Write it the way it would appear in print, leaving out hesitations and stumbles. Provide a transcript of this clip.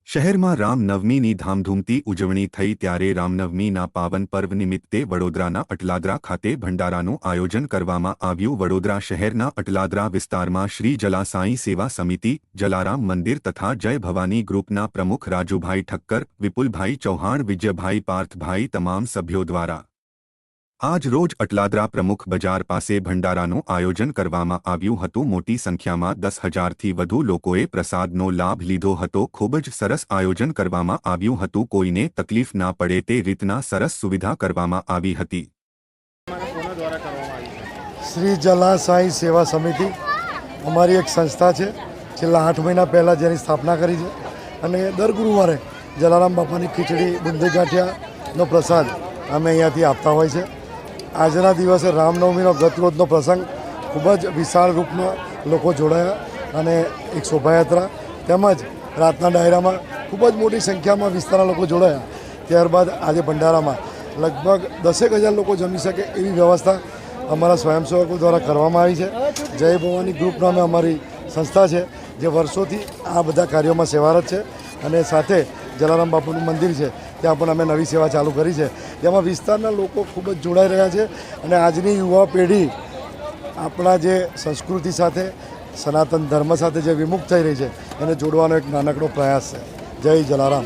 શહેરમાં રામનવમીની ધામધૂમથી ઉજવણી થઈ ત્યારે રામનવમીના પાવન પર્વ નિમિત્તે વડોદરાના અટલાદરા ખાતે ભંડારાનું આયોજન કરવામાં આવ્યું। વડોદરા શહેરના અટલાદરા વિસ્તારમાં શ્રી જલા સાંઈ સેવા સમિતિ, જલારામ મંદિર તથા જય ભવાની ગ્રુપના પ્રમુખ રાજુભાઈ ઠક્કર, વિપુલભાઈ ચૌહાણ, વિજયભાઈ પાર્થભાઈ તમામ સભ્યો દ્વારા આજ રોજ અટલાદરા પ્રમુખ બજાર પાસે ભંડારાનું આયોજન કરવામાં આવ્યું હતું। મોટી સંખ્યામાં 10,000થી વધુ લોકોએ પ્રસાદનો લાભ લીધો હતો। ખૂબ જ સરસ આયોજન કરવામાં આવ્યું હતું। કોઈને તકલીફ ના પડે તે રીતના સરસ સુવિધા કરવામાં આવી હતી। શ્રી જલા સાંઈ સેવા સમિતિ અમારી એક સંસ્થા છે। છેલ્લા 8 મહિના પહેલાં જેની સ્થાપના કરી છે અને દર ગુરુવારે જલારામ બાપાની ખીચડી, બુંદી ગાંઠિયાનો પ્રસાદ અમે અહીંયાથી આપતા હોય છે। આજના દિવસે રામનવમીનો ગત રોજનો પ્રસંગ ખૂબ જ વિશાળ રૂપમાં લોકો જોડાયા અને એક શોભાયાત્રા તેમજ રાતના ડાયરામાં ખૂબ જ મોટી સંખ્યામાં વિસ્તારના લોકો જોડાયા। ત્યારબાદ આજે ભંડારામાં લગભગ 10,000 લોકો જમી શકે એવી વ્યવસ્થા અમારા સ્વયંસેવકો દ્વારા કરવામાં આવી છે। જય ભવાની ગ્રુપ નામે અમારી સંસ્થા છે જે વર્ષોથી આ બધા કાર્યોમાં સેવારત છે અને સાથે જલારામ બાપુનું મંદિર છે ત્યાં પણ અમે નવી સેવા ચાલુ કરી છે, જેમાં વિસ્તારના લોકો ખૂબ જ જોડાઈ રહ્યા છે અને આજની યુવા પેઢી આપણા જે સંસ્કૃતિ સાથે, સનાતન ધર્મ સાથે જે વિમુખ થઈ રહી છે એને જોડવાનો એક નાનકડો પ્રયાસ છે। જય જલારામ।